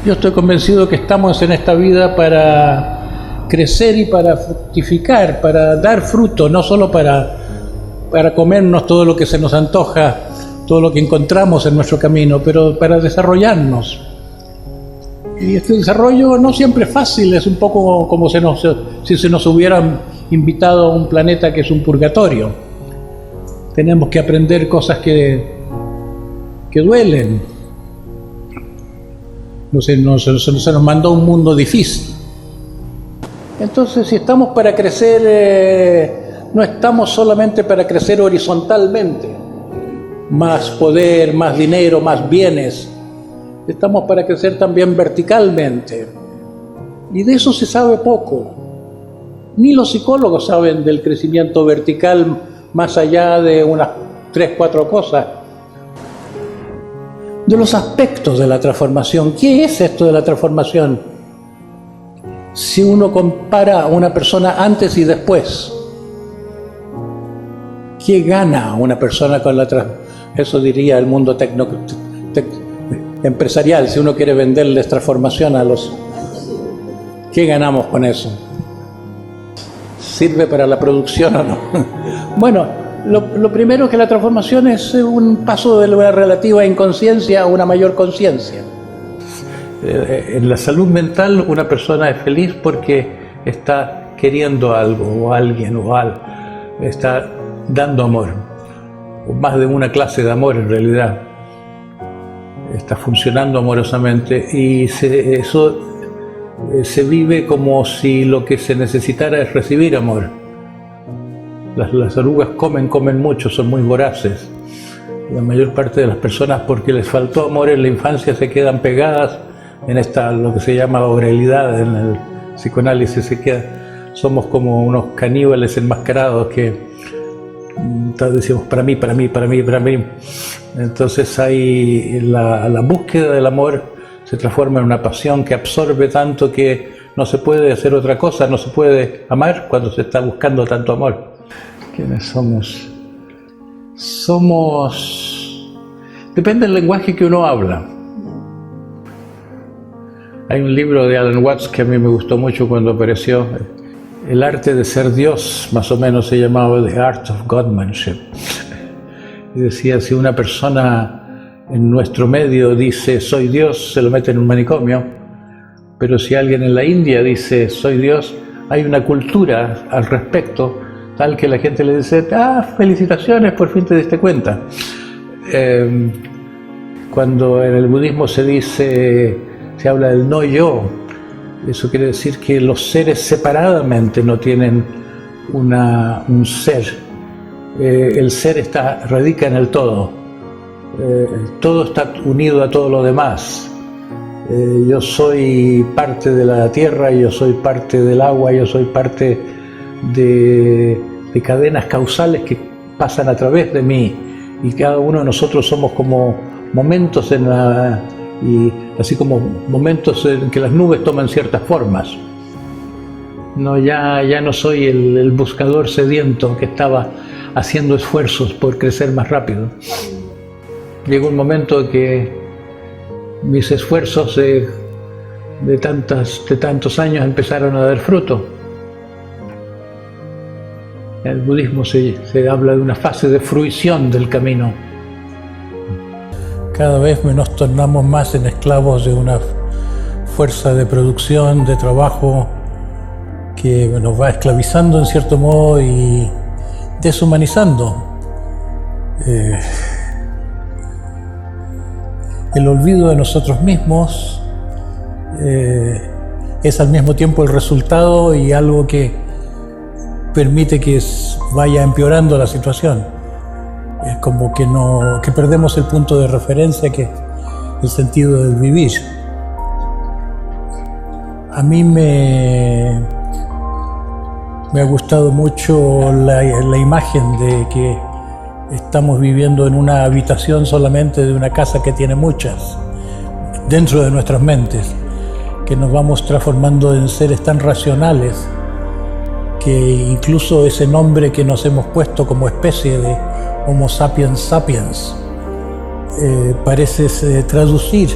Yo estoy convencido que estamos en esta vida para crecer y para fructificar, para dar fruto, no solo para comernos todo lo que se nos antoja, todo lo que encontramos en nuestro camino, pero para desarrollarnos. Y este desarrollo no siempre es fácil, es un poco como si se nos hubieran invitado a un planeta que es un purgatorio. Tenemos que aprender cosas que duelen. Se nos mandó un mundo difícil. Entonces, si estamos para crecer, no estamos solamente para crecer horizontalmente, más poder, más dinero, más bienes. Estamos para crecer también verticalmente. Y de eso se sabe poco. Ni los psicólogos saben del crecimiento vertical más allá de unas 3, 4 cosas. De los aspectos de la transformación. ¿Qué es esto de la transformación? Si uno compara a una persona antes y después, ¿qué gana una persona con la transformación? Eso diría el mundo empresarial, si uno quiere venderles transformación a los... ¿Qué ganamos con eso? ¿Sirve para la producción o no? Bueno, lo primero es que la transformación es un paso de una relativa inconsciencia a una mayor conciencia. En la salud mental una persona es feliz porque está queriendo algo o alguien o algo, está dando amor, o más de una clase de amor en realidad, está funcionando amorosamente y eso se vive como si lo que se necesitara es recibir amor. Las orugas comen mucho, son muy voraces. La mayor parte de las personas, porque les faltó amor en la infancia, se quedan pegadas en lo que se llama oralidad en el psicoanálisis. Somos como unos caníbales enmascarados que decimos para mí. Entonces hay la búsqueda del amor se transforma en una pasión que absorbe tanto que no se puede hacer otra cosa, no se puede amar cuando se está buscando tanto amor. ¿Quiénes somos? Depende del lenguaje que uno habla. Hay un libro de Alan Watts que a mí me gustó mucho cuando apareció, El arte de ser Dios, más o menos se llamaba The Art of Godmanship. Y decía, si una persona en nuestro medio dice soy Dios, se lo mete en un manicomio, pero si alguien en la India dice soy Dios, hay una cultura al respecto, tal que la gente le dice, felicitaciones, por fin te diste cuenta. Cuando en el budismo se habla del no yo, eso quiere decir que los seres separadamente no tienen un ser. El ser radica en el todo. Todo está unido a todo lo demás. Yo soy parte de la tierra, yo soy parte del agua, yo soy parte de cadenas causales que pasan a través de mí, y cada uno de nosotros somos como momentos y así como momentos en que las nubes toman ciertas formas. Ya no soy el buscador sediento que estaba haciendo esfuerzos por crecer más rápido. Llegó un momento que mis esfuerzos de tantos años empezaron a dar fruto. En el budismo se habla de una fase de fruición del camino. Cada vez nos tornamos más en esclavos de una fuerza de producción, de trabajo, que nos va esclavizando en cierto modo y deshumanizando. El olvido de nosotros mismos es al mismo tiempo el resultado y algo que permite que vaya empeorando la situación. Es como que perdemos el punto de referencia, que es el sentido del vivir. A mí me ha gustado mucho la imagen de que estamos viviendo en una habitación solamente de una casa que tiene muchas, dentro de nuestras mentes, que nos vamos transformando en seres tan racionales que incluso ese nombre que nos hemos puesto como especie de Homo sapiens sapiens parece traducir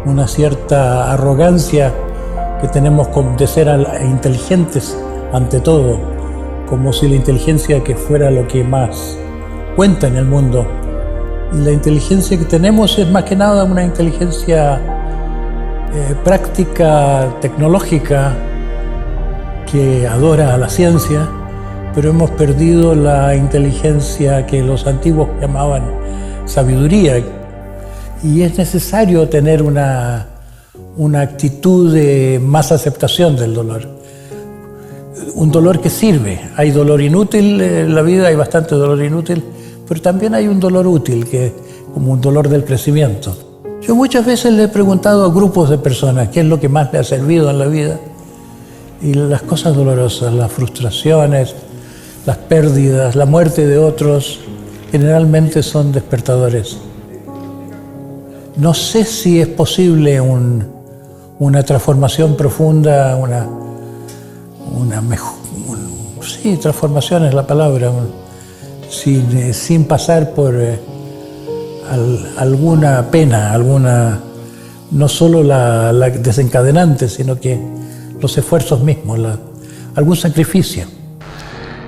una cierta arrogancia que tenemos de ser inteligentes ante todo, como si la inteligencia que fuera lo que más cuenta en el mundo. Y la inteligencia que tenemos es más que nada una inteligencia práctica, tecnológica, que adora a la ciencia, pero hemos perdido la inteligencia que los antiguos llamaban sabiduría. Y es necesario tener una actitud de más aceptación del dolor. Un dolor que sirve. Hay dolor inútil en la vida, hay bastante dolor inútil, pero también hay un dolor útil, que es como un dolor del crecimiento. Yo muchas veces le he preguntado a grupos de personas qué es lo que más le ha servido en la vida, y las cosas dolorosas, las frustraciones, las pérdidas, la muerte de otros, generalmente son despertadores. No sé si es posible una transformación profunda, sí, transformación es la palabra, sin pasar por alguna pena, no solo la desencadenante, sino que los esfuerzos mismos, algún sacrificio.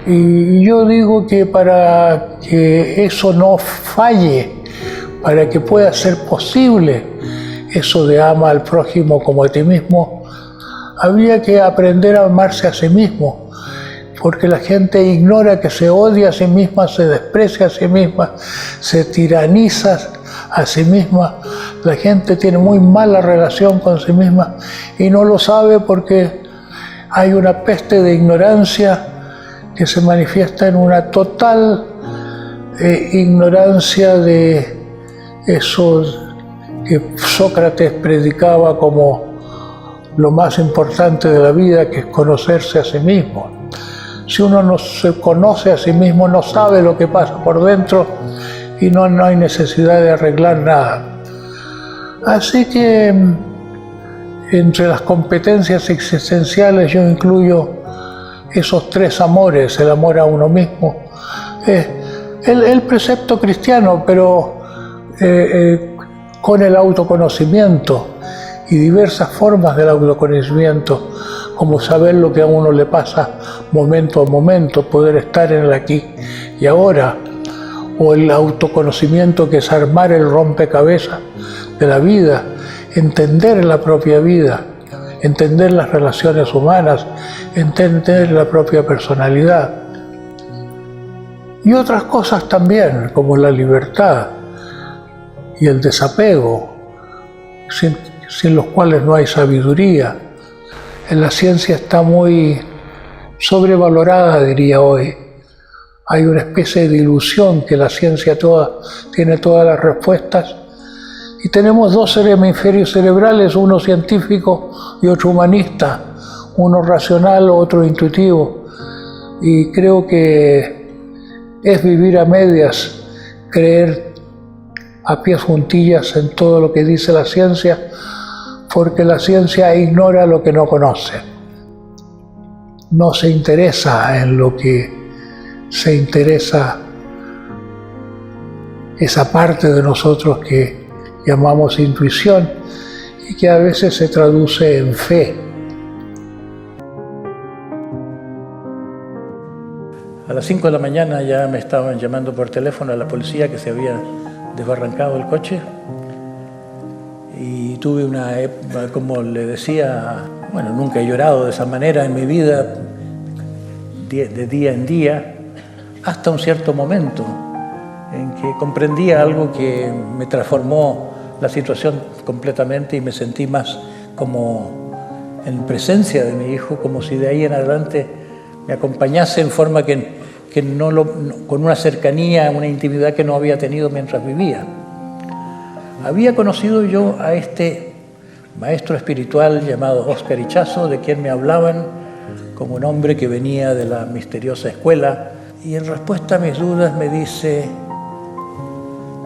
Y yo digo que para que eso no falle, para que pueda ser posible eso de ama al prójimo como a ti mismo, habría que aprender a amarse a sí mismo, porque la gente ignora que se odia a sí misma, se desprecia a sí misma, se tiraniza a sí misma. La gente tiene muy mala relación con sí misma y no lo sabe porque hay una peste de ignorancia que se manifiesta en una total ignorancia de eso que Sócrates predicaba como lo más importante de la vida, que es conocerse a sí mismo. Si uno no se conoce a sí mismo, no sabe lo que pasa por dentro y no hay necesidad de arreglar nada. Así que entre las competencias existenciales yo incluyo esos tres amores: el amor a uno mismo, el precepto cristiano, pero con el autoconocimiento y diversas formas del autoconocimiento, como saber lo que a uno le pasa momento a momento, poder estar en el aquí y ahora, o el autoconocimiento que es armar el rompecabezas de la vida, entender la propia vida, entender las relaciones humanas, entender la propia personalidad. Y otras cosas también, como la libertad y el desapego, sin los cuales no hay sabiduría. La ciencia está muy sobrevalorada, diría hoy. Hay una especie de ilusión que la ciencia tiene todas las respuestas. Y tenemos dos hemisferios cerebrales, uno científico y otro humanista, uno racional, otro intuitivo. Y creo que es vivir a medias, creer a pies juntillas en todo lo que dice la ciencia, porque la ciencia ignora lo que no conoce. No se interesa en lo que se interesa esa parte de nosotros que llamamos intuición y que a veces se traduce en fe. A las 5 de la mañana ya me estaban llamando por teléfono a la policía que se había desbarrancado el coche. Y tuve como le decía, bueno, nunca he llorado de esa manera en mi vida, de día en día, hasta un cierto momento en que comprendía algo que me transformó la situación completamente y me sentí más como en presencia de mi hijo, como si de ahí en adelante me acompañase en forma con una cercanía, una intimidad que no había tenido mientras vivía. Había conocido yo a este maestro espiritual llamado Óscar Ichazo, de quien me hablaban como un hombre que venía de la misteriosa escuela, y en respuesta a mis dudas me dice: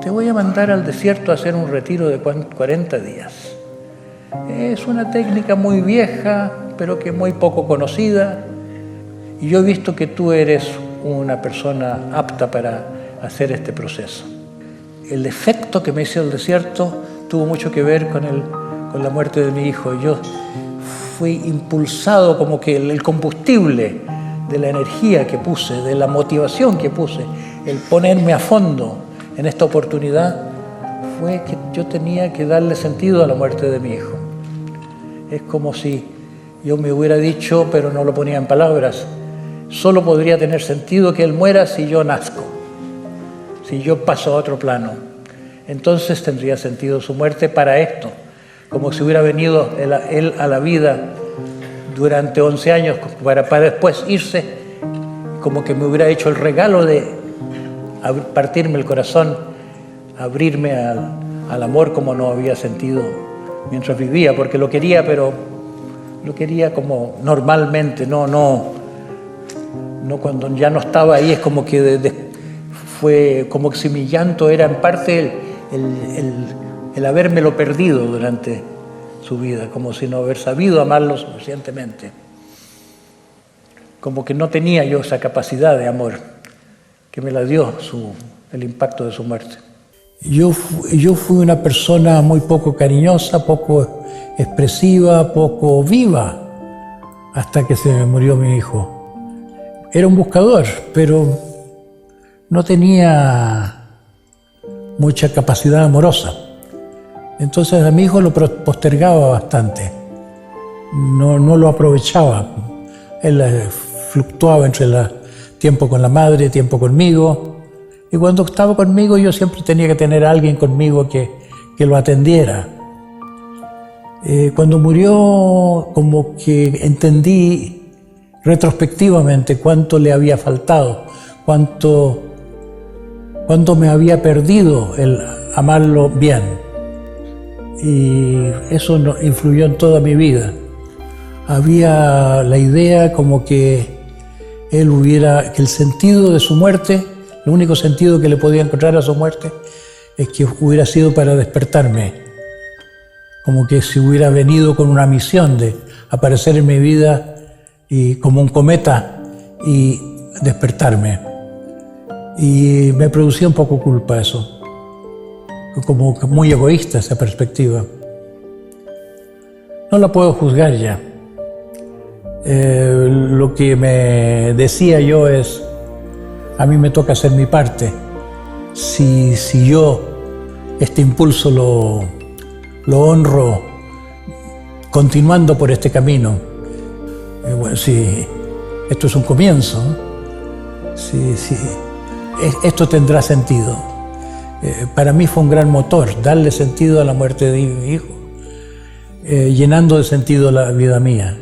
te voy a mandar al desierto a hacer un retiro de 40 días. Es una técnica muy vieja, pero que muy poco conocida, y yo he visto que tú eres una persona apta para hacer este proceso. El efecto que me hizo el desierto tuvo mucho que ver con el con la muerte de mi hijo. Yo fui impulsado, como que el combustible de la energía que puse, de la motivación que puse, el ponerme a fondo en esta oportunidad, fue que yo tenía que darle sentido a la muerte de mi hijo. Es como si yo me hubiera dicho, pero no lo ponía en palabras, solo podría tener sentido que él muera si yo nazco, si yo paso a otro plano. Entonces tendría sentido su muerte para esto, como si hubiera venido él a la vida durante 11 años para después irse, como que me hubiera hecho el regalo de partirme el corazón, abrirme al amor como no había sentido mientras vivía, porque lo quería, pero lo quería como normalmente, no cuando ya no estaba ahí. Es como que fue como que si mi llanto era en parte el habérmelo perdido durante su vida, como si no haber sabido amarlo suficientemente, como que no tenía yo esa capacidad de amor que me la dio el impacto de su muerte. Yo fui una persona muy poco cariñosa, poco expresiva, poco viva, hasta que se me murió mi hijo. Era un buscador, pero no tenía mucha capacidad amorosa. Entonces a mi hijo lo postergaba bastante, no lo aprovechaba. Él fluctuaba entre el tiempo con la madre, tiempo conmigo. Y cuando estaba conmigo yo siempre tenía que tener a alguien conmigo que lo atendiera. Cuando murió, como que entendí retrospectivamente cuánto le había faltado, cuánto me había perdido el amarlo bien. Y eso influyó en toda mi vida. Había la idea como que que el sentido de su muerte, el único sentido que le podía encontrar a su muerte, es que hubiera sido para despertarme. Como que si hubiera venido con una misión de aparecer en mi vida y como un cometa y despertarme. Y me producía un poco culpa eso. Como muy egoísta esa perspectiva. No la puedo juzgar ya. Lo que me decía yo es, a mí me toca hacer mi parte. Si yo este impulso lo honro continuando por este camino, bueno, si esto es un comienzo, si esto tendrá sentido. Para mí fue un gran motor darle sentido a la muerte de mi hijo, llenando de sentido la vida mía.